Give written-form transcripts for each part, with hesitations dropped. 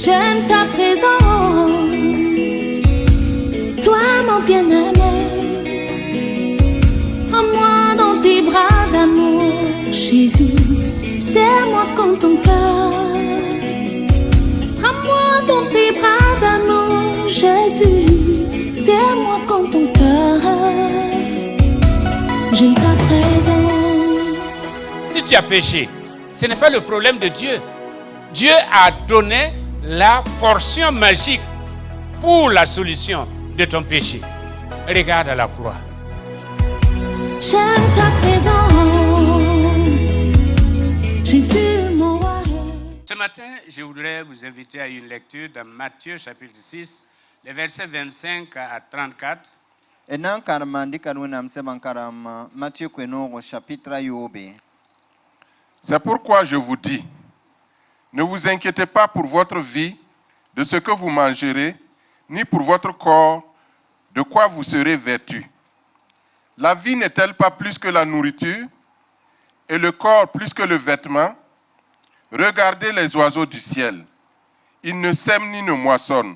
J'aime ta présence, toi mon bien-aimé. Prends-moi dans tes bras d'amour, Jésus. Serre-moi comme ton cœur. Prends-moi dans tes bras d'amour, Jésus. Serre-moi comme ton cœur. J'aime ta présence. Si tu as péché, ce n'est pas le problème de Dieu. Dieu a donné la portion magique pour la solution de ton péché. Regarde à la croix. J'aime ta présence, Jésus mon roi. Ce matin, je voudrais vous inviter à une lecture dans Matthieu chapitre 6, les versets 25 à 34. C'est pourquoi je vous dis, ne vous inquiétez pas pour votre vie, de ce que vous mangerez, ni pour votre corps, de quoi vous serez vêtus. La vie n'est-elle pas plus que la nourriture, et le corps plus que le vêtement? Regardez les oiseaux du ciel. Ils ne sèment ni ne moissonnent,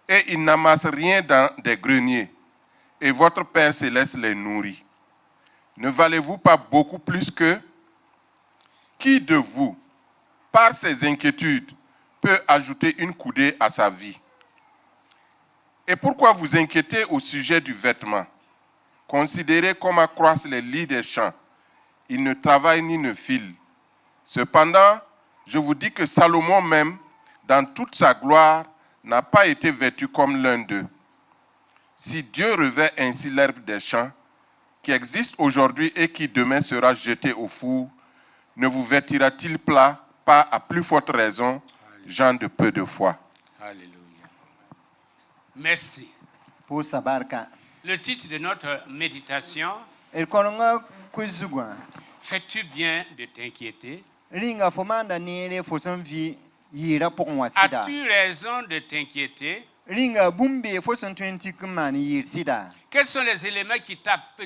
et ils n'amassent rien dans des greniers, et votre Père céleste les nourrit. Ne valez-vous pas beaucoup plus que qui de vous, par ses inquiétudes, peut ajouter une coudée à sa vie? Et pourquoi vous inquiétez au sujet du vêtement? Considérez comment croissent les lys des champs. Ils ne travaillent ni ne filent. Cependant, je vous dis que Salomon même, dans toute sa gloire, n'a pas été vêtu comme l'un d'eux. Si Dieu revêt ainsi l'herbe des champs, qui existe aujourd'hui et qui demain sera jetée au four, ne vous vêtira-t-il pas à plus forte raison, gens de peu de foi? Alléluia. Merci. Le titre de notre méditation, fais-tu bien de t'inquiéter? As-tu raison de t'inquiéter? Quels sont les éléments qui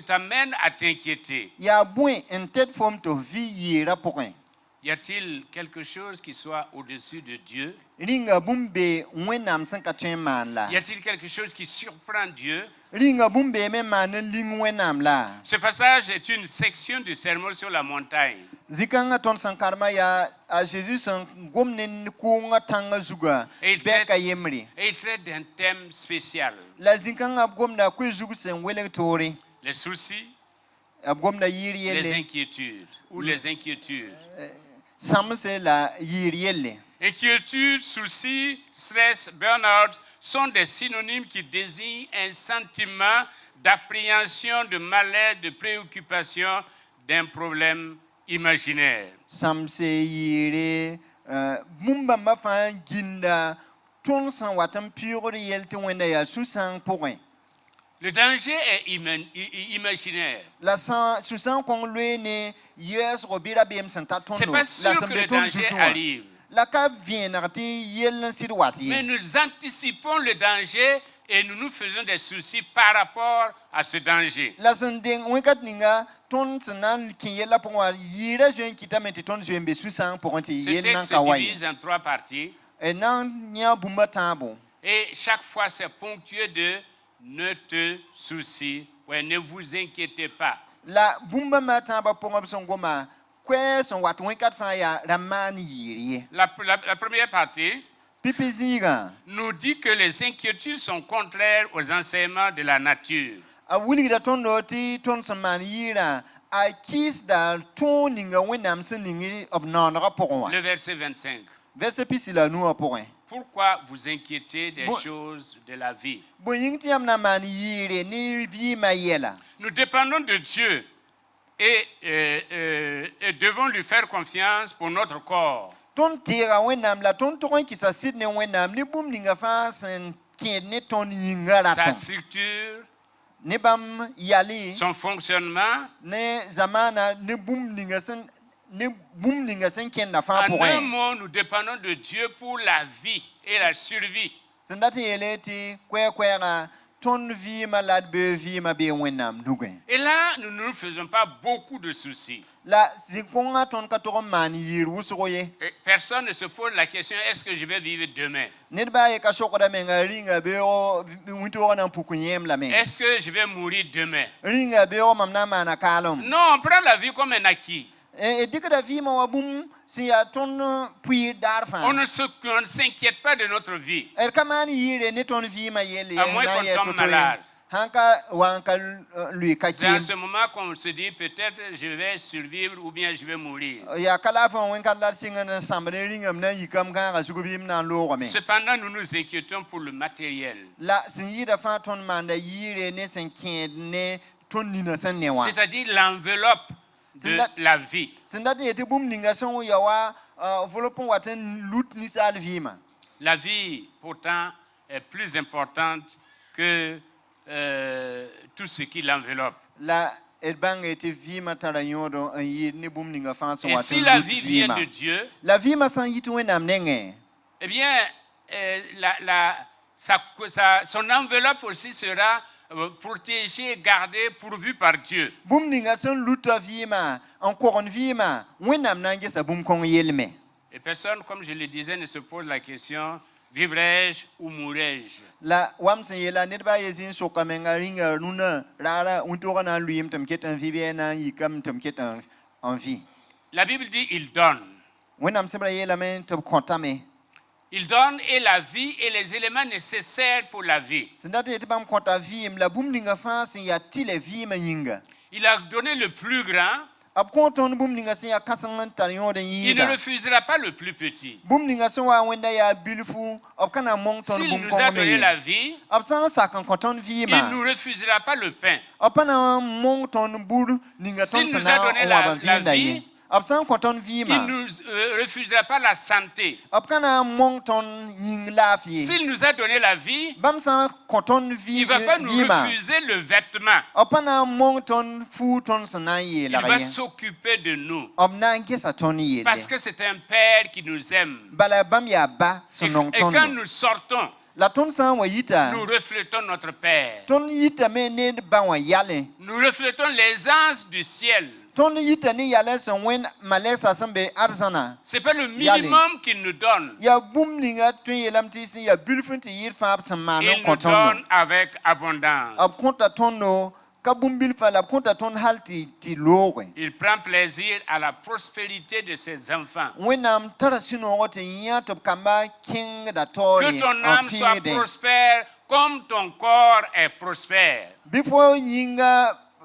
t'amènent à t'inquiéter? Y a-t-il quelque chose qui soit au-dessus de Dieu? Y a-t-il quelque chose qui surprend Dieu? Ce passage est une section du sermon sur la montagne. Et il traite d'un thème spécial. Les soucis, les inquiétudes ou les inquiétudes. Inquiétude, souci, stress, burn-out sont des synonymes qui désignent un sentiment d'appréhension, de malaise, de préoccupation d'un problème imaginaire. Le danger est imaginaire. C'est pas sûr que le danger arrive. Mais nous anticipons le danger et nous nous faisons des soucis par rapport à ce danger. Ce texte se divise en 3 parties. Et chaque fois, c'est ponctué de ne te soucie, ouais, ne vous inquiétez pas. La première partie nous dit que les inquiétudes sont contraires aux enseignements de la nature. Le verset 25. Pourquoi vous inquiétez des choses de la vie? Nous dépendons de Dieu et devons lui faire confiance pour notre corps. Sa structure, son fonctionnement. En un mot, nous dépendons de Dieu pour la vie et la survie. ton vie malade be vie ma be wenam nugen. Et là, nous ne nous faisons pas beaucoup de soucis. La zikonga ton katoron man yir wusoye. Et personne ne se pose la question, est-ce que je vais vivre demain? Nedba e ka shokoda menga ringa be o winto na pukunyem la men. Est-ce que je vais mourir demain? Ringa be o mamna mana kalom. Non, on prend la vie comme un acquis. E dikada vie ma wabum si ya ton puis darfa. On ne s'inquiète pas de notre vie. Er kamani yire ne ton vie ma yele À moins na qu'on ye tombe toto. malade. Hanka wanka lui C'est à kakim. ce moment qu'on se dit peut-être je vais survivre ou bien je vais mourir. Ya kala fa wen kala singa na sambre ringam na yikam ka ga sugubim na lo me. Cependant, nous nous inquiétons pour le matériel. La sin yida fa ton manda yire ne sen ne ton nina san ne wa. C'est-à-dire l'enveloppe de la vie. Sindati ete bum ninga son ya wa volopon waten lut ni sal vima. La vie, pourtant, est plus importante que tout ce qui l'enveloppe. La elbang ete vima tara yodo yi ni bum ninga fa son Et waten. si la vie vient de Dieu, la vima san yitu wenam nenge. eh bien, son enveloppe aussi sera protégée, gardée, pourvue par Dieu. Bum ninga son luta vima, encore en vima, wenam nange sa bum kong yelme. Et personne, comme je le disais, ne se pose la question, vivrai-je ou mourrai-je? La wamsen yela nedba yezin soka menga ringa nuna rara untora na luim tamket en vie na yikam tamket en vie. La Bible dit, il donne. Wenam sebra yela men to kontame. Il donne et la vie et les éléments nécessaires pour la vie. Sindate ete bam konta vie la bum ninga fa sin ya tile vie ma yinga. Il a donné le plus grand. Ab konton bum ninga sin ya kasangan tarion de Il ne yida. refusera pas le plus petit. Bum ninga sin wa wenda ya bilfu ab kana mong ton S'il bum nous a kong donné me. la vie, Ab san sa kan konton vie il ne ma. nous refusera pas le pain. Ab pana mong ton bur ninga ton S'il nous a sana donné wa ban la vie vie, ab san konton vie Il ma. ne nous refusera pas la santé. Ab kana mong ton ying la vie. S'il nous a donné la vie, Bam san konton vie il ne va pas nous vie ma. refuser le vêtement. Ab pana mong ton fu ton sana ye Il la va ye. s'occuper de nous. Ab na ngesa ton ye. Parce que c'est un Père qui nous aime. Bala bam ya ba Et sonong quand ton. nous sortons, La ton san wa yita. nous reflétons notre Père. Ton yita me ne ba wa yale. Nous reflétons les anges du ciel. Ton yita ni yale son wen malesa sambe arzana. Ce n'est pas le minimum qu'il nous donne. Ya boom ninga tun yelam ti si ya bulfun ti yir fa san manon Il nous konton. donne avec abondance. Ab konta ton no ka boom bil fa la konta ton halti ti lowe. Il prend plaisir à la prospérité de ses enfants. Wenam tara sino wote nya to kamba king da Que tori ton en âme soit fide. prospère comme ton corps est prospère.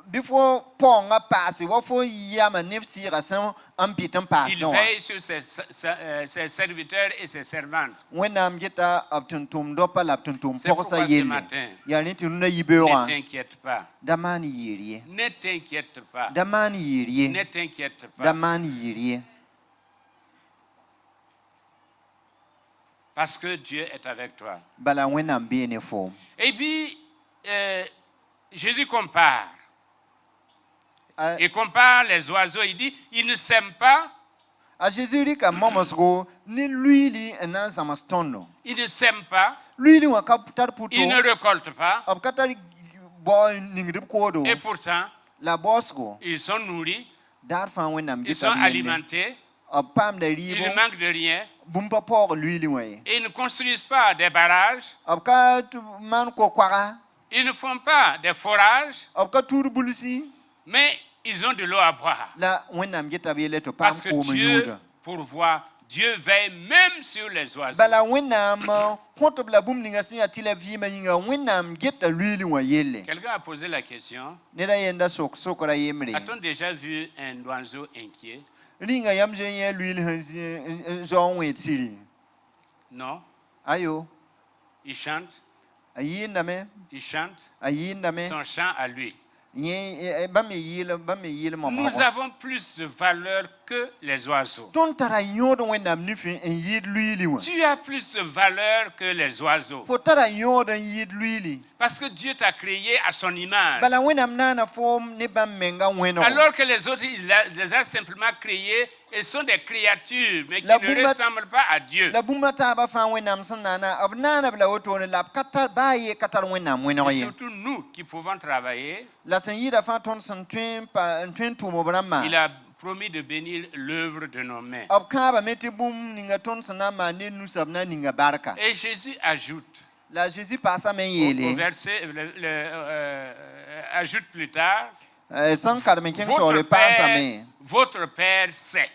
Before ponga pasi wo fo yama nefsi rasan ampitan pas Il no. veille sur ses serviteurs et ses servantes. Wenam geta abtuntum dopa laptuntum C'est pourquoi porsa ce yele. matin, Ya ni tunu Ne yibewa. t'inquiète pas. Damani yiriye. Ne t'inquiète pas. Damani yiriye. Ne t'inquiète pas. Damani yiriye. Parce que Dieu est avec toi. Bala wenam bene fo. Et puis, Jésus compare. Il compare les oiseaux. Il dit, ils ne sèment pas. A Jésus dit ka momosgo ni luili enan samastono. Ils ne sèment pas. Luili wa ka putar puto. Ils ne récoltent pas. Ab katari boy ningdib kodo. Et pourtant, La bosgo. ils sont nourris. Darfan wenam Ils sont geta biene. alimentés. Ab pam da Ils ribo. ne manquent de rien. Bumpa por luili wa. Et ils ne construisent pas des barrages. Ab ka man ko kwara. Ils ne font pas des forages. Ab ka tur bulsi. Mais ils ont de l'eau à boire. La wenam geta biele to pam Parce que ko Dieu menyuda. pourvoit. Dieu veille même sur les oiseaux. Bala wenam konto bla bum ninga sin atila vi ma yinga wenam geta luili wa yele. Quelqu'un a posé la question, Neda yenda sokora yemre. a-t-on déjà vu un oiseau inquiet? Ringa yam je ye luili hansi zon wet siri. Non. Ayo. Il chante, Ayinda me. il chante Ayinda me. son chant à lui. Nye ba me yile mama. Nous avons plus de valeur que les oiseaux. Ton tara yod wẽnnaam nifẽ n yɩɩd luiili wã. Tu as plus de valeur que les oiseaux. Fo tara yod n yɩɩd luiili. Parce que Dieu t'a créé à son image. Bala wẽnnaam naana fo ne bãmb menga wẽnegɔ. Alors que les autres, il les a simplement créés. Ils sont des créatures, mais qui La ne boumba- ressemblent pas à Dieu. La bũmba taabã fãa wẽnnaam sẽn naana b naana b la wotone la b ka tar baa ye ka tar wẽnnaam wẽneg Et ye. surtout nous qui pouvons travailler, La sẽn yɩɩda fãa tõnd sẽn tõe n tʋʋm b rãmbã. il a promis de bénir l'œuvre de nos mains. B kãabame tɩ bũmb ninga tõnd sẽn na n maan ne nusa b na ninga barka. Et Jésus ajoute, La Jésus paasame n au yeele verset, ajoute plus tard, sẽn kadem n kẽng taoore paasame. votre Père sait.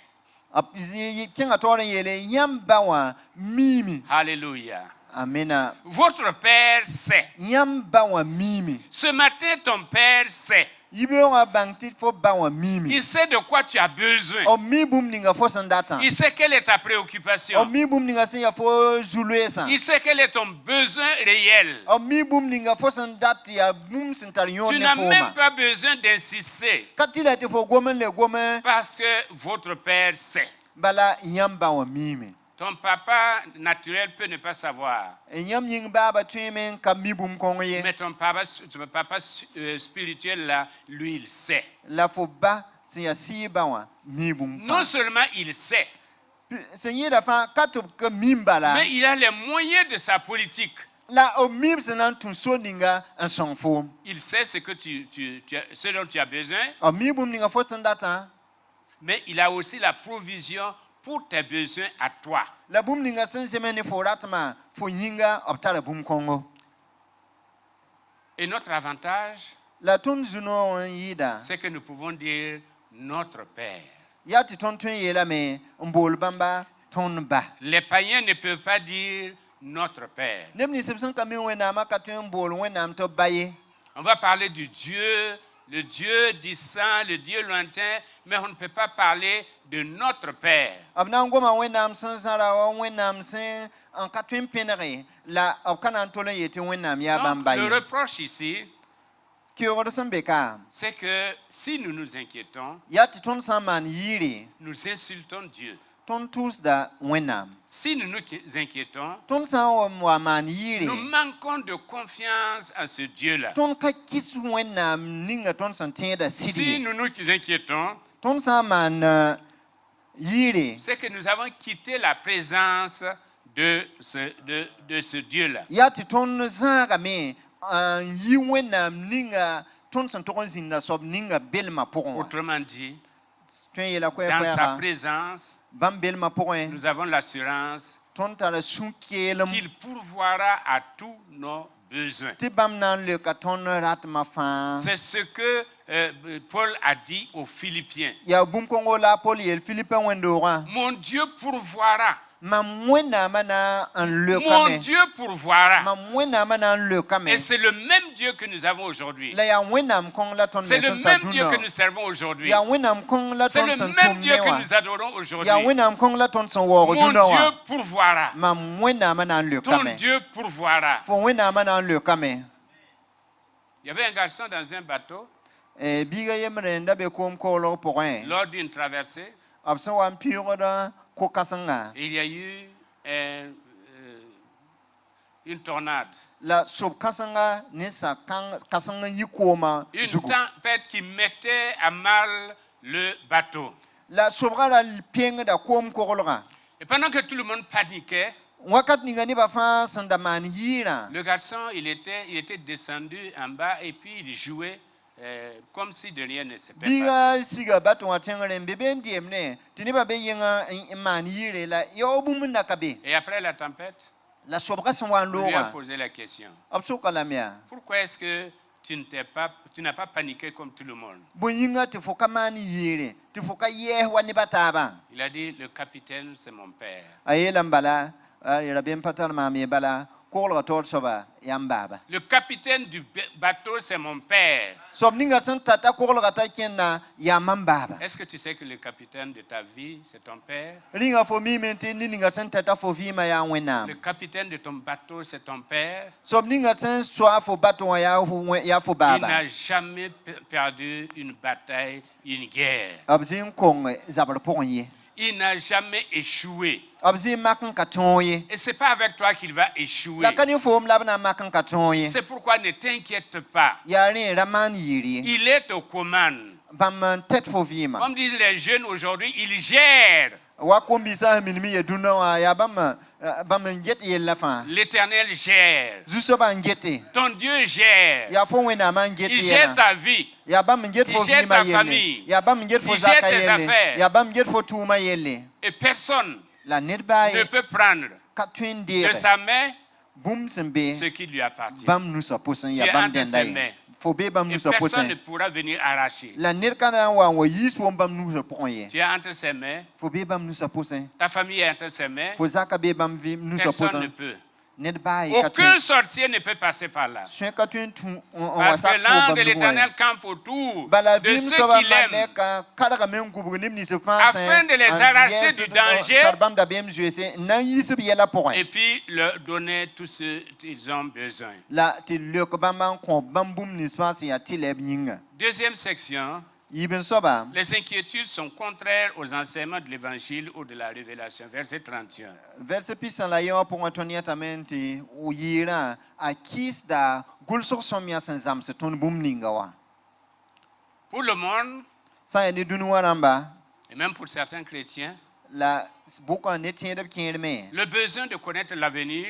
Kẽngã taoor n yeele yãmb ba wã miime. Alléluia. Amena. Votre Père sait. Yãmb ba wã miime. Ce matin, ton Père sait. Yibeoogã bãng tɩ fo ba wã miime. Il sait de quoi tu as besoin. B mi bũmb ninga fo sẽn datã. Il sait quelle est ta B préoccupation. mi bũmb ninga sẽn ya fo zu-loeesã. Il sait quel est ton besoin réel. B mi bũmb ninga fo sẽn dat tɩ yaa bũmb sẽn tar yõod Tu ne n'as foomã. même pas besoin d'insister Ka tɩ la tɩ fo gom n le gom parce que votre Père sait. bala yãmb ba wã miime. Ton papa naturel peut ne pas savoir, Yãmb yĩng baaba tõeme n ka mi bũmb kõng ye. mais ton papa spirituel là, lui, il sait. La fo ba sẽn ya sɩɩ ba wã mi bũmb Non fãa. seulement il sait, Sẽn yɩɩda fãa ka tɩ b ka mim bala. mais il a les moyens de sa politique. La b mim sẽn na n tũ so ninga n sõng foom. Il sait ce, ce dont tu as besoin, B mi bũmb ninga fo sẽn datã. mais il a aussi la provision pour tes besoins à toi. La bũmb ninga sẽn zems ne fo ratmã fo yĩnga b tara bũmb kõngo. Et notre avantage, La tõnd zu-noog n yɩɩda. c'est que nous pouvons dire notre Père. Yaa tɩ tõnd tõe n yeelame n bool bãmba tõnd ba. Les païens ne peuvent pas dire notre Père. Neb ninsb sẽn ka mi wẽnnaamã ka tõe n bool wẽnnaam tɩ b ba ye. On va parler du Dieu, le Dieu distant, le Dieu lointain, mais on ne peut pas parler de notre Père. B na n goma wẽnnaam sẽn zãra wa wẽnnaam sẽn n ka tõe n pẽnege la b ka na n tol n yetɩ wẽnnaam yaa bãmb Donc, ba le ye. reproche ici, Keoogd sẽn be ka c'est que si nous nous inquiétons, yaa tɩ tõnd sã n maan yɩɩre nous insultons Dieu. tõnd tʋʋsda wẽnnaam. Si nous nous inquiétons, Tõnd sã n wa maan yɩɩre nous manquons de confiance en ce Dieu-là. tõnd ka kɩs wẽnnaam ninga tõnd sẽn tẽeda sɩd Si ye. nous nous inquiétons, Tõnd sã n maan yɩɩre c'est que nous avons quitté la présence de ce Dieu-là. yaa tɩ tõnd zãagame n yi wẽnnaam ninga tõnd sẽn tog n zĩnda soab ninga belmã pʋgẽ wã. Autrement dit, Tõe n yeela dans sa koɛɛ-koɛɛga présence, bãmb belmã pʋgẽ nous avons l'assurance tõnd tara sũ-keelem qu'il pourvoira à tous nos besoins. tɩ bãmb na n leoka tõnd ratmã fãa. C'est ce que Paul a dit aux Philippiens. Yaa bũmb kõngo la a Pol yeel Filipẽ wẽndoogã. Mon Dieu pourvoira. Mam wẽnnaamã na n Mon leokame. Dieu pourvoira. Mam wẽnnaamã na n leokame. Et c'est le même Dieu que nous avons aujourd'hui. La yaa wẽnnaam kõng la tõnd C'est me le sẽn tar même Dieu que dũnã. nous servons aujourd'hui. Yaa wẽnnaam kõng la C'est tõnd le sẽn même tʋm Dieu ne que wã. nous adorons aujourd'hui. Yaa wẽnnaam kõng la tõnd sẽn waoog Mon dũnã Dieu wã. pourvoira. Mam wẽnnaamã na n Ton leokame. Dieu pourvoira. Fo wẽnnaamã na n leokame. Il y avait un garçon dans un bateau Biiga yembr n da be koom-koglg pʋgẽ. lors d'une traversée. B sẽn wa n pɩʋgd ko-kãsengã. Il y a eu une tornade, La sob kãsengã ne kãseng n yi koomã une zugu. tempête qui mettait à mal le bateau. La sobgã ra pengda koom-koglgã. Et pendant que tout le monde paniquait, Wakat ninga nebã fãa sẽn da maan yɩɩrã. le garçon, il était descendu en bas et puis il jouait comme si de rien ne s'était passé. Biiga siga bato wã tẽngr n be be n deemne tɩ nebã be yẽngã n maan yɩɩre la yao bũmb n da ka be. Et après la tempête, La sobgã sẽn wa n on lui a loogã. posé la question. B soka lame yaa. Pourquoi est-ce que tu n'as pas paniqué comme tout le monde? Bõe yĩnga tɩ fo ka maan yɩɩre tɩ fo ka yɛɛs wa nebã taabã. Il a dit, le capitaine, c'est mon père. A yeelame bala, ra bem pa tar maam ye bala, koglga tord soba yam baba Le capitaine du bateau, c'est mon père. sob ninga sẽn tata koglga t'a kẽnna yaa mam baba Est-ce que tu sais que le capitaine de ta vie, c'est ton père? ringa fo miime tɩ ne ninga sẽn tata fo vɩɩmã yaa wẽnnaam Le capitaine de ton bateau, c'est ton père. sob ninga sẽn soa fo bato wã yaa fo Il baaba n'a jamais perdu une bataille, une guerre. b zɩ n kong zabr pʋgẽ ye Il n'a jamais échoué. b zɩ n mak n ka tõog ye Et c'est pas avec toi qu'il va échouer. la ka ne foom la b na n mak n ka tõog ye C'est pourquoi ne t'inquiète pas. yaa rẽ ra maan yɩɩr ye Il est aux commandes. bãmb n tɛd fo vɩɩmã Comme disent les jeunes aujourd'hui, il gère. wa kom-biisã sẽn minim ye dũnã wã yaa bãmb n get yella fãa L'Éternel gère. zu-soabã n gete Ton Dieu gère. yaa fo wẽnnaamã n get Il gère yɛla ta vie. yaa bãmb n get fo Il gère vɩɩmã ta yelle famille. yaa bãmb n get fo Il gère zaka tes yelle affaires. yaa bãmb n get fo tʋʋmã yelle Et personne la ned baa ne ye peut prendre ka tõe n de deege sa main bũmb sẽn be ce qui lui appartient. bãmb nusã pʋsẽ Tu yaa es bãmb entre dẽnda ses ye mains. fo bee bãmb Et nusã personne ne pʋsẽ pourra venir arracher. la ned ka na n wa n wa yiis foom bãmb nusã pʋgẽ ye Tu es entre ses mains. fo bee bãmb nusã pʋsẽ Ta famille est entre ses mains. fo zaka bee bãmb nusã Personne ne pʋsẽ peut. ned baa ye ka Aucun tõe sorcier ne peut passer par là. sõe ka tõe n tũ n wa Parce sak que fo l'ange bãmb de nugẽ wã l'Éternel ye. campe autour bala de vɩɩm ceux soaba qui l'aiment, malɛka kadgame n gubg neb nins fãa afin de les arracher du danger tar bãmb dabeem zoeese n na n yiis b yɛla et pʋgẽ puis leur donner tout ce qu'ils ont besoin. la tɩ leok bãmb n kõ bãmb bũmb nins fãa sẽn yaa tɩ lɛb yĩnga Deuxième section, yiib n soaba les inquiétudes sont contraires aux enseignements de l'Évangile ou de la Révélation. Verset 31. vɛrse pisã la yẽ wã pʋgẽ tõnd yẽtame tɩ yɩɩrã a kɩɩsda gʋlsg sõmyã sẽn zãms tõnd bũmb ninga wã Pour le monde, sã n yaa ne dũni wã rãmba et même pour certains chrétiens, la bʋkã ne tẽedb kẽedme le besoin de connaître l'avenir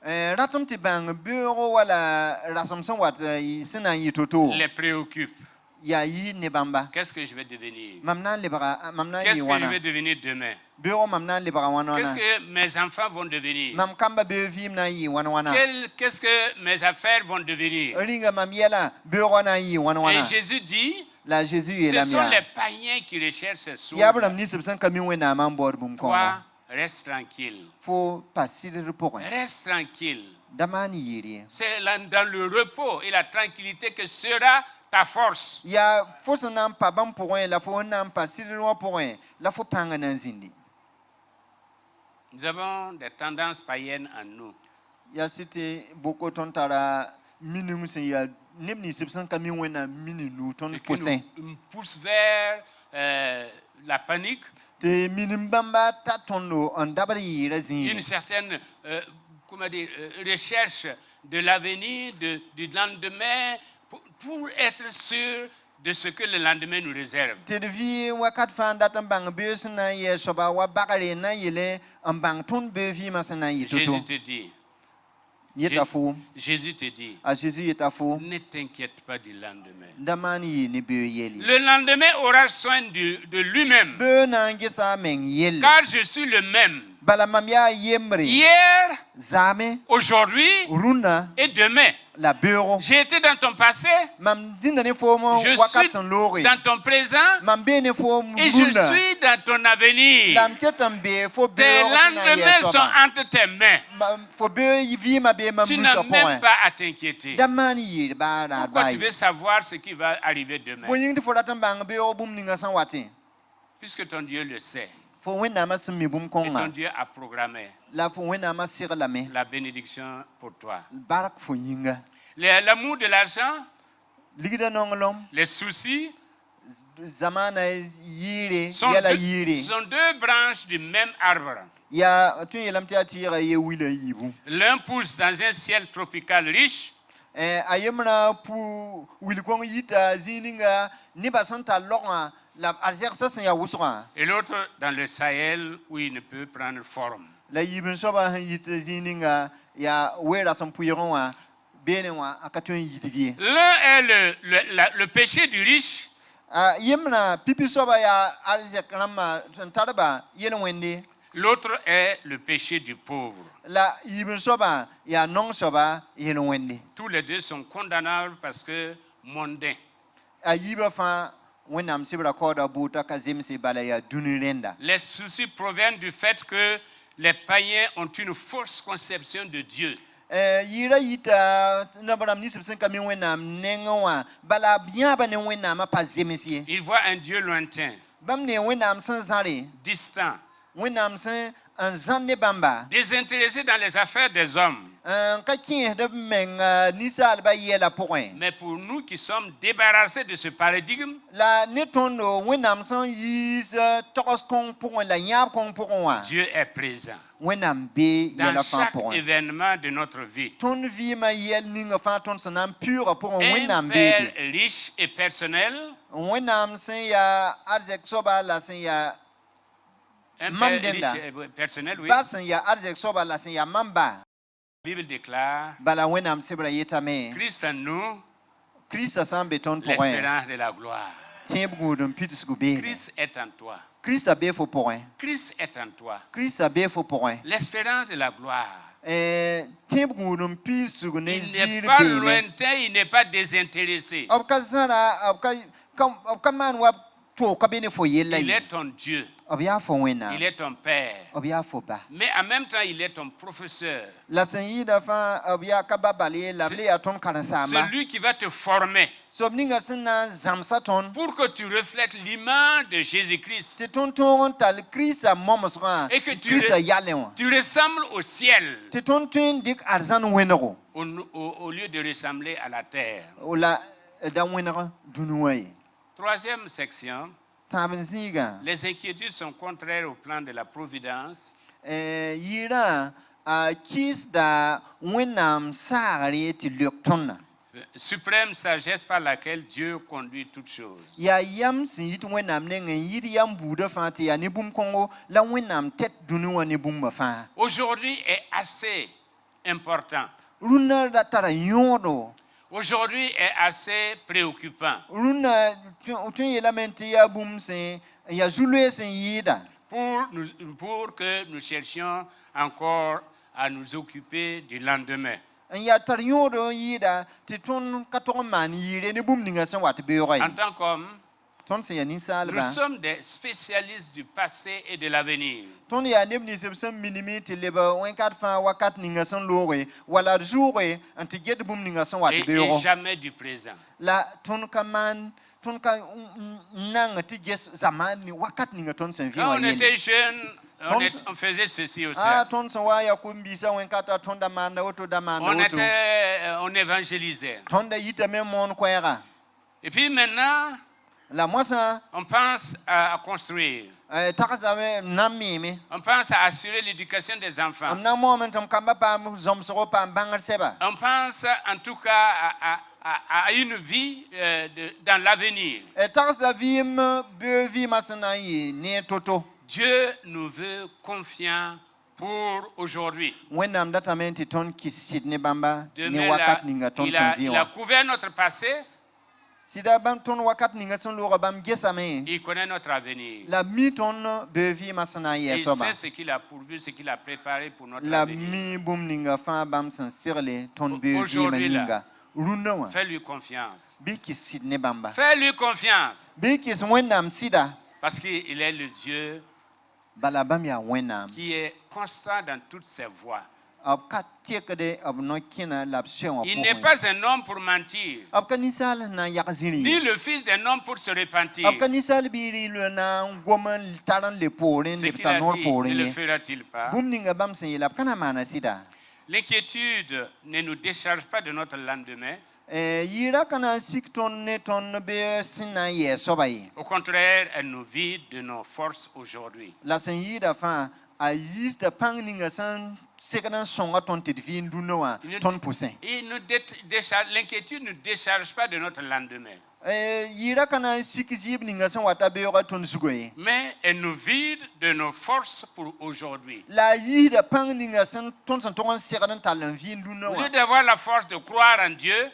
ratame tɩ bãng beoogo wala rasem sẽn wat sẽn na n yɩ to-to les préoccupe. yaa yɩɩd ne bãmba Qu'est-ce que je vais devenir? mam na n lebga mam na n Qu'est-ce yɩ que je wãna vais devenir demain? beoogo mam na n lebga wãn Qu'est-ce wãna que mes enfants vont devenir? mam kamba bee vɩɩm na n yɩ wãn wãna Qu'est-ce que mes affaires vont devenir? ringa mam yɛla beoogã na n yɩ wãn Et wãna Jésus dit, la Jésus ce yeelame sont les yaa païens qui recherchent ces choses. yaa b rãmb ninsb sẽn ka mi wẽnnaamã n baood bũmb kõngõ Toi, reste tranquille. fo pa sɩdr pʋgẽ Reste tranquille. da maan yɩɩr ye C'est dans le repos et la tranquillité que sera ta force. yaa fo sẽn na n pa bãmb pʋgẽ la fo n na n pa sɩdr wã pʋgẽ la fo pãngã na n zĩndi Nous avons des tendances païennes en nous. yaa sɩ tɩ boko tõnd tara minim sẽn yaa neb ninsb sẽn ka mi wẽnnaam mini nu tõnd Et qui pʋsẽ nous pousse vers la panique, tɩ minim bãmba ta tõndo n dabd yɩɩrã une zĩige certaine comment dire, recherche de l'avenir, du lendemain, pour être sûr de ce que le lendemain nous réserve. tɩ d vɩɩ wakat fãa dat n bãng beoog sẽn na n yɛ soaba wa bagre n na n yele n bãng tõnd beoog vɩɩmã sẽn na n yɩ Jésus to-to te dit, yeta fo Jésus te dit, a Jésus yeta fo ne t'inquiète pas du lendemain. da maan yɩɩ ne beoog yelle Le lendemain aura soin de lui-même, beoog na n gesa a meng yelle car je suis le même. bala mam yaa yembre Hier, zaame aujourd'hui rũnna et demain. la beoogo J'ai été dans ton passé, mam zĩnda ne foom je wakat suis sẽn looge dans ton présent mam bee ne foom et je rũnna suis dans ton avenir. la m ket n bee fo Tes beoogo sẽn na n yɛ lendemains sont soaba entre tes mains. fo beoog vɩɩmã bee mam Tu nusã n'as même pʋgẽ pas à t'inquiéter. da maan yɩɩr baa raad Pourquoi baa tu ye veux savoir ce qui va arriver demain? bõe yĩng tɩ fo rat n bãng beoog bũmb ninga sẽn watẽ Puisque ton Dieu le sait fo wẽnnaamã sẽn mi bũmb et ton kõngã Dieu a programmé la fo wẽnnaamã seglame la bénédiction pour toi. bark fo yĩnga L'amour de l'argent, ligda nonglem les soucis zamaana yɩɩre sont yɛla deux, yɩɩre sont deux branches du même arbre. yaa tõe n yeelame tɩ yaa tɩɩga ye wila n yiibu L'un pousse dans un ciel tropical riche a yembrã wilgõng yita zĩig ninga nebã sẽn tar logã la arzɛgsã sẽn yaa wʋsgã et l'autre dans le Sahel où il ne peut prendre forme. la yiib n soabã sẽn yit zĩig ninga yaa weera sẽn pʋɩɩgẽ wã beene wã a ka tõe n yitg ye L'un est le péché du riche yembrã pipi soaba yaa arzɛk rãmbã sẽn tarba yel-wẽnde l'autre est le péché du pauvre. la yiib n soabã yaa nong soaba yel-wẽnde Tous les deux sont condamnables parce que mondains. a yiibã fãa wẽnnaam sɩbra kaooda buuta ka zemse bala yaa dũni rẽnda Les soucis proviennent du fait que les païens ont une fausse conception de Dieu. yira yita na baram ni sibsen kami wenam nengawa bala bien ba ne wenam pa zemesie Il voit un Dieu lointain, bam ne wenam san zare distant, wenam san an zanne bamba désintéressé dans les affaires des hommes. ka kin de men ni sal ba yela point Mais pour nous qui sommes débarrassés de ce paradigme, la ne ton wenam san yis tokos kong point la nyap kong point Dieu est présent wenam be dans yela fa chaque point événement de notre vie. ton vie ma yel ninga fa ton sanam pure pour Un wenam Père be riche et personnel, wenam san ya arzek soba la san ya un Mam Père denda. riche et personnel, oui. ba san ya arzek soba la san ya mamba La Bible déclare, bala wenam sebra yetame Christ en nous, Christ san beton pour un l'espérance de la gloire. tiens gudum pitis gube Christ est en toi. Christ a be fo pour un Christ est en toi. Christ a be fo pour un L'espérance de la gloire. tiens gudum pis gune Il n'est zir pas be lointain, il n'est pas désintéressé. ab ka zara ab ka man wa to ka bene fo yella Il est ton Dieu. ab ya fo wena Il est ton Père. ab ya fo ba Mais en même temps, il est ton professeur. la san yi da fa ab ya ka babale la ble ya ton karansamba Celui qui va te former so ninga sina zamsa ton pour que tu reflètes l'image de Jésus-Christ. c'est ton ton tal Christ a momosra Et que tu Christ a yalen Tu ressembles au ciel c'est ton twin dik arzan wenero au lieu de ressembler à la terre. la da wenero dunuwai Troisième section, tabin ziga les inquiétudes sont contraires au plan de la providence. yira kis da wenam sagari ti luktonna Suprême sagesse par laquelle Dieu conduit toutes choses. ya yam sin yit wenam ne ngi yiri yam buda fa ti ya ni bum kongo la wenam tet dunuwa ni bum ba fa Aujourd'hui est assez important. runa da tara yodo Aujourd'hui est assez préoccupant runa tun yela menti ya bum sin ya julwe sin yida pour que nous cherchions encore à nous occuper du lendemain. ya tar yodo yida ti ton katon man yire ni bum ninga san wat be yoy En tant qu'homme, ton sin ya ni nous salba sommes des spécialistes du passé et de l'avenir. ton ya neb ni sebsam minimi ti leba wen kat fa wakat ninga san lowe wala joure anti ged bum ninga san wat be Et yoy jamais du présent. la ton kaman ton ka nang ti ges zaman ni wakat ninga ton sen vi Quand wa on yele était jeune, on faisait ceci aussi. ton san wa ya kumbisa wen kata ton da manda oto da manda oto On évangélisait. ton da yita men mon kwera Et puis maintenant, la moisa on pense à construire. takazame namimi On pense à assurer l'éducation des enfants. amna moment tam kamba pam zomsoro pam bangar seba On pense en tout cas à une vie dans l'avenir. takazavim be vi masana yi ne toto Dieu nous veut confiants pour aujourd'hui. wenam datamenti ton kisit ne bamba ni Demain, wakat ninga ton il son a viwa couvert notre passé, sida bam ton wakat ninga son lo bam gesame il connaît notre avenir. la mi ton be vi masana Et yi il soba sait ce qu'il a pourvu, ce qu'il a préparé pour notre la avenir. mi bum ninga fa bam san sirle ton be vi Aujourd'hui, là, maninga runawa Fais-lui confiance. bi kisit ne bamba Fais-lui confiance. bi kis wenam sida Parce qu'il est le Dieu bala bam ya wenam qui est constant dans toutes ses voies. ab kat tekede ab no kina lapsion Il n'est pas un homme pour mentir, ab kanisal na yakziri ni le fils d'un homme pour se repentir. ab kanisal biri le na goman taran le poren Ce le qu'il a sa nor dit, poren ne le ye fera-t-il pas? bum ninga bam sen yelap kana mana sida L'inquiétude ne nous décharge pas de notre lendemain. yira kana sikton ne ton be sina ye sobai Au contraire, elle nous vide de nos forces aujourd'hui. la sen yida fa a yis da pang ninga san sekadan songa ton tidvin dunoa ton poussin L'inquiétude ne nous décharge pas de notre lendemain. yira kana sikizib ninga san wata be yoga ton zugoye Mais elle nous vide de nos forces pour aujourd'hui. la yida pang ninga san ton san ton sekadan talan vin Au lieu dunoa d'avoir la force de croire en Dieu,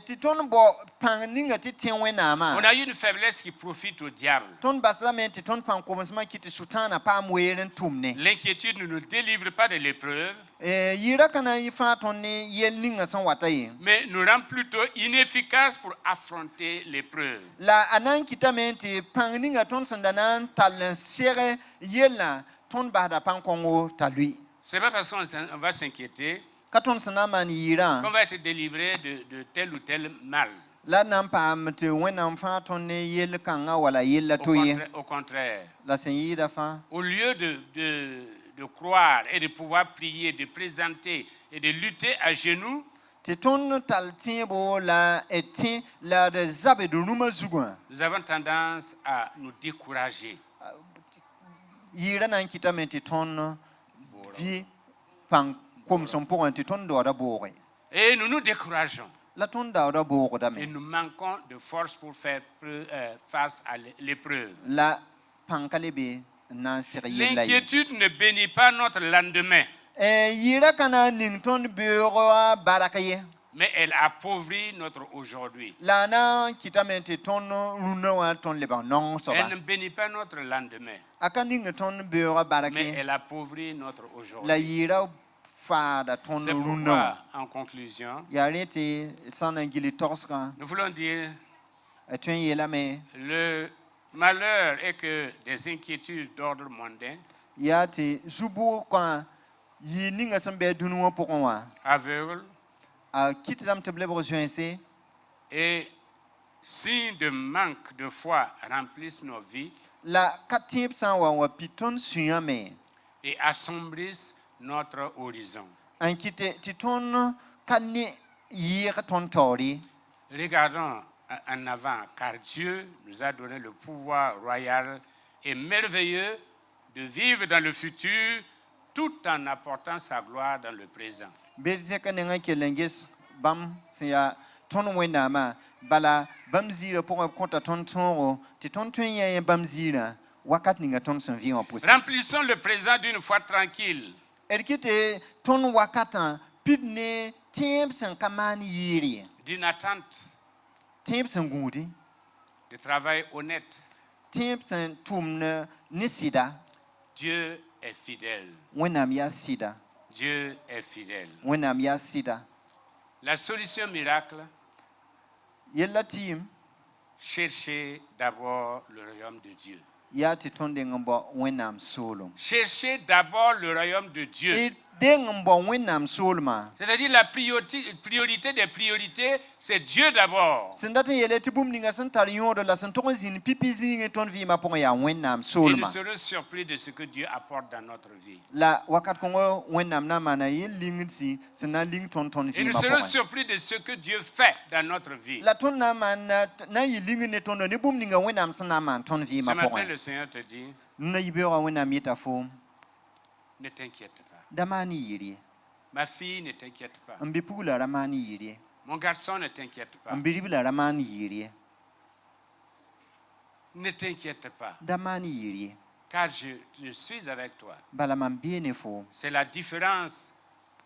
ti ton bo pang ninga ti tenwe na ma on a eu une faiblesse qui profite au diable. ton basament ti ton pang commencement qui ti sutana pa mweren tumne L'inquiétude ne nous délivre pas de l'épreuve, yira kana yi fa ton ne yel ninga san wata yi mais nous rend plutôt inefficaces pour affronter l'épreuve. la anan kitamenti pang ninga ton sandanan talan sere yela ton bada pang kongo talui Ce n'est pas parce qu'on va s'inquiéter ka tõnd sẽn na n maan yɩɩrã qu'on va être délivré de tel ou tel mal. la d na n paam tɩ wẽnnaam fãa tõnd ne yell kãngã wala yella Au to ye au contraire, la sẽn yɩɩda fãa au lieu de croire et de pouvoir prier, de présenter et de lutter à genoux, tɩ tõnd tall tẽebo la d tẽ la d zabd rũmã zugã nous avons tendance à nous décourager. yɩɩrã na n kɩtame tɩ tõnd vɩ pãng komsem pʋgẽ tɩ tõnd daooda booge Et nous nous décourageons. la tõnd daooda Et boogdame nous manquons de force pour faire face à l'épreuve. la pãng ka le be n na n seg yella ye L'inquiétude ne bénit pas notre lendemain, yɩɩrã ka na n ning tõnd beoogã bark ye mais elle appauvrit notre aujourd'hui. la a na n kɩtame tɩ tõnd rũnã wã tõnd lebg nong soaba Elle ne bénit pas notre lendemain, a ka ning tõnd beoogã bark mais ye elle appauvrit notre la aujourd'hui. yɩɩrã faada tõnd C'est rũnã pourquoi, wã en conclusion, yaa rẽ tɩ d sã n na n gilli togsgã nous voulons dire, tõe n yeelame le malheur est que des inquiétudes d'ordre mondain, yaa tɩ zu-bʋʋgã yɩɩ ninga sẽn bɩ a dũni wã pʋgẽ wã aveugles a kɩtdame tɩ b lebg zoeense et signes de manque de foi remplissent nos vies la ka tẽeb sã n wa pi tõnd sũyãme et assombrissent notre horizon. n kɩte tɩ tõnd ka ne yɩɩg tõnd taoore Regardons en avant, car Dieu nous a donné le pouvoir royal et merveilleux de vivre dans le futur tout en apportant sa gloire dans le présent. be d zẽka nengã kell n ges bãmb sẽn yaa tõnd wẽnnaamã bala bãmb ziirã pʋgẽ b kõta tõnd tõogo tɩ tõnd tõe n yã yẽ bãmb ziirã wakat ninga tõnd sẽn vɩ wã pʋsẽ Remplissons le présent d'une foi tranquille, d kɩte tõnd wakatã pid ne tẽeb sẽn ka maan yɩɩr ye d'une attente, tẽeb sẽn gũudi de travail honnête. tẽeb sẽn tʋmd ne sɩda Dieu est fidèle. wẽnnaam yaa sɩda Dieu est fidèle. wẽnnaam yaa sɩda La solution miracle, yella tɩɩm cherchez d'abord le royaume de Dieu. yaa tɩ tõnd deng n bao wẽnnaam soolem Cherchez d'abord le royaume de Dieu. d deng n bao wẽnnaam soolmã C'est-à-dire la priorité des priorités, c'est Dieu d'abord. sẽn dat n yeele tɩ bũmb ninga sẽn tar yõodo la sẽn tog n zĩnd pipi zĩigẽ tõnd vɩɩmã pʋgẽ yaa wẽnnaam Et nous soolmã serons surpris de ce que Dieu apporte dans notre vie. la wakat kõngo wẽnnaam na n maana yẽ lingd sɩ sẽn na n ling tõnd Et nous vɩɩmã serons pʋgẽ surpris de ce que Dieu fait dans notre vie. la tõnd na n maan na n yɩ lingd ne tõndo ne bũmb ninga wẽnnaam sẽn na n maan tõnd Ce vɩɩmã matin, pʋgẽ le Seigneur te dit, nuna yibeoogã wẽnnaam yeta foom ne t'inquiète pas. da maan yɩɩr ye Ma fille, ne t'inquiète pas. n bɩ pugla ra maan yɩɩr ye Mon garçon, ne t'inquiète pas. n bɩ ribla ra maan yɩɩr ye Ne t'inquiète pas, da maan yɩɩr ye car je suis avec toi. bala mam bee ne foom C'est la différence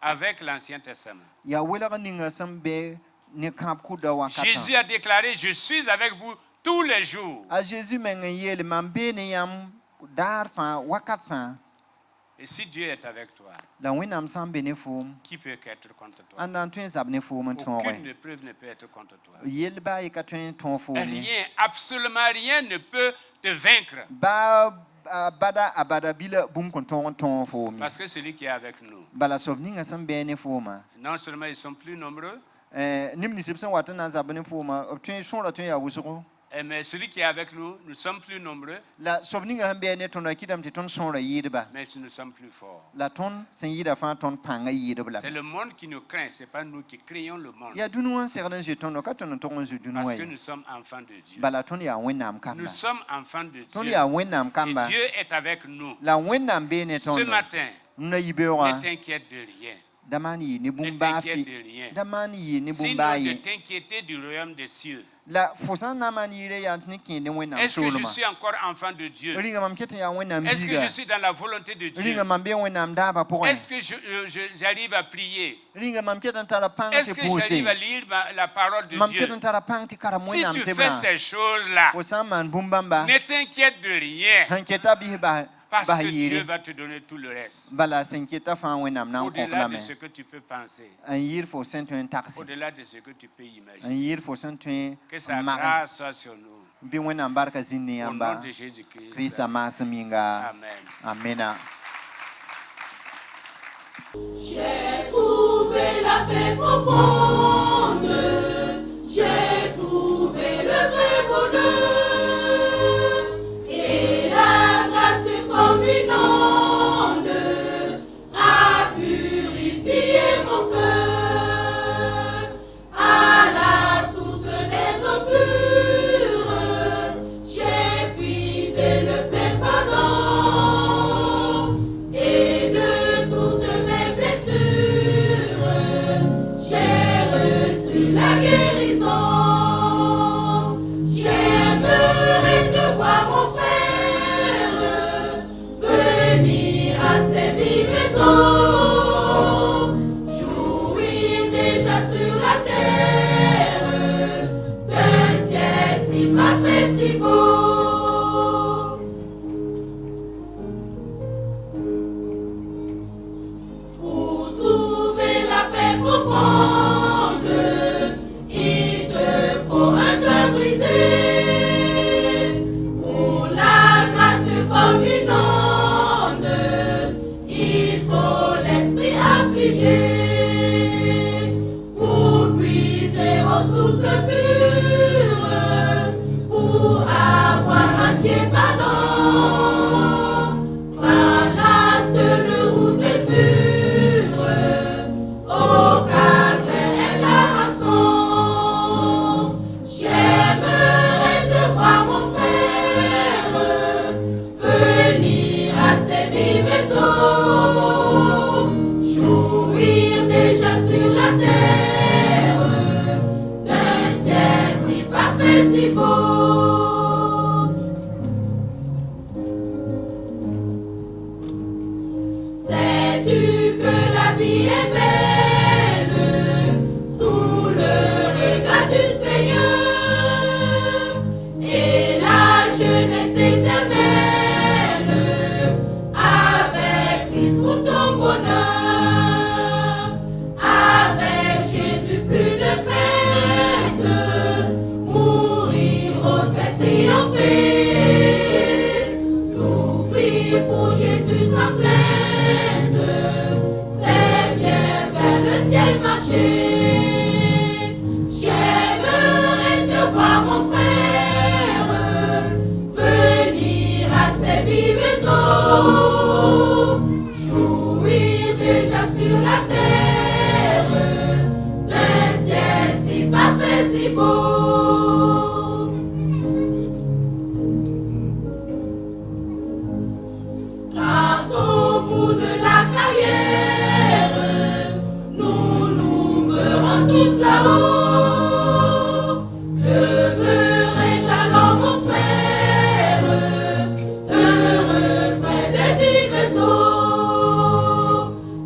avec l'Ancien Testament. yaa welg ninga sẽn bɩ ne kãab kʋda wakatã Jésus a déclaré, je suis avec vous tous les jours. a Jésus meng n yeele mam bee ne yãmb daar fãa wakat fãa Et si Dieu est avec toi, la wẽnnaam sã n be ne foom qui peut être contre toi? ãnda n tõe n zab ne foom n tõoge Aucune épreuve ne peut être contre toi. yell baa ye ka tõe n tõog foom ye Rien, absolument rien ne peut te vaincre. baa bada a bada bila bũmb kõn tõog n tõog foom ye Parce que celui qui est avec nous, bala soab ninga sẽn bɩ ne foomã non seulement ils sont plus nombreux, neb ninsb sẽn wat n na n zab ne foomã b tõe sõora tõe n yaa wʋsgo mais celui qui est avec nous, nous sommes plus nombreux, la soab ninga sẽn bɩa ne tõndã kɩtame tɩ tõnd sõora yɩɩdba mais nous sommes plus forts. la tõnd sẽn yɩɩda fãa tõnd pãnga yɩɩdb la C'est le monde qui nous craint, ce n'est pas nous qui créons le monde. yaa dũni wã n segd n zoe tõnd ka tõnd n tog n zoe dũni wã Parce que ye nous sommes enfants de Dieu. bala tõnd yaa wẽnnaam Nous kamba sommes enfants de tõnd Dieu. yaa wẽnnaam Et kamba Dieu est avec nous. la wẽnnaam bee ne Ce tõnd matin, na yibeoogã ne t'inquiète de rien. da maan yɩɩ ne Ne bũmb-baa t'inquiète fɩ de rien. da maan yɩɩ ne Sinon bũmb-baa de ye t'inquiéter du royaume des cieux. la fo sã n na n maan yɩɩre yaa tɩ ne kẽed ne wẽnnaam Est-ce que je soolmã suis encore enfant de Dieu? ringa mam ket n yaa wẽnnaam Est-ce que biiga je suis dans la volonté de Dieu? ringa mam bee wẽnnaam daabã pʋgẽ Est-ce que j'arrive à prier? ringa mam ket n tara pãng Est-ce tɩ que j'arrive à pʋʋse lire la parole de mam ket Dieu? n tara pãng tɩ karem Si wẽnnaam tu fais zebrã ces choses-là, fo sã n maan bũmb bãmba ne t'inquiète de rien. sẽn keta bɩs Parce bas que Dieu yɩɩre va te donner tout le reste. bala sẽn keta fãa wẽnnaam na n kõf Au-delà de lame ce que tu peux penser. n yɩɩr fo sẽn tõe n tagse Au-delà de ce que tu peux n imaginer. yɩɩr fo sẽn tõe Que sa n mag grâce soit sur nous. bɩ wẽnnaam barka zĩnd ne Au nom yãmba de Jésus-Christ. krista maasem yĩnga Amen. amena J'ai trouvé trouvé la paix profonde, j'ai trouvé le vrai bonheur, et la grâce comme une onde a purifié mon cœur. À la source des eaux pures, j'ai puisé le plein pardon, et de toutes mes blessures, j'ai reçu la guérison. J'aimerais te voir, mon frère, venir à ces vives eaux, jouir déjà sur la terre d'un ciel si parfait, si beau. Pour trouver la paix profonde, il te faut un cœur brisé. Pour la grâce comme une onde, il faut l'esprit affligé. Pour puiser aux sources pures, pour avoir entier pardon, par la seule route sûre, au calvaire est la rançon. J'aimerais te voir, mon frère, venir à ces vives eaux, jouir déjà sur la terre d'un ciel si parfait, si beau. Sais-tu que la vie est belle sous le regard du Seigneur, et la jeunesse éternelle avec Christ pour ton bonheur. Avec Jésus plus de crainte, mourir au ciel triompher, souffrir pour Jésus sans plainte, c'est bien vers le ciel marcher. J'aimerais te voir, mon frère, venir à ces vives eaux, jouir déjà sur la terre d'un ciel si parfait, si beau. Quand au bout de la carrière, nous nous verrons tous là-haut, que verrai-je alors, mon frère, heureux près des vives eaux,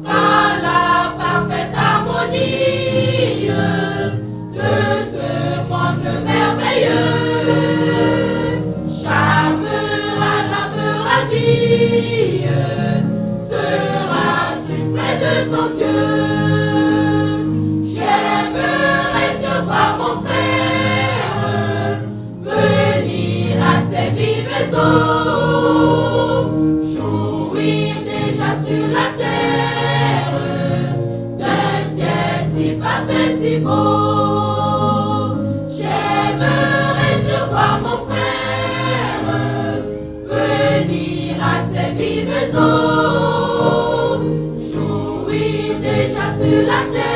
quand la parfaite harmonie de ce monde merveilleux charmera l'âme ravie. Seras-tu près de ton Dieu? J'aimerais te voir, mon frère, venir à ces vives eaux, jouir déjà sur la terre d'un ciel si parfait, si beau. J'aimerais te voir, mon frère, venir à ces vives eaux, jouir déjà sur la terre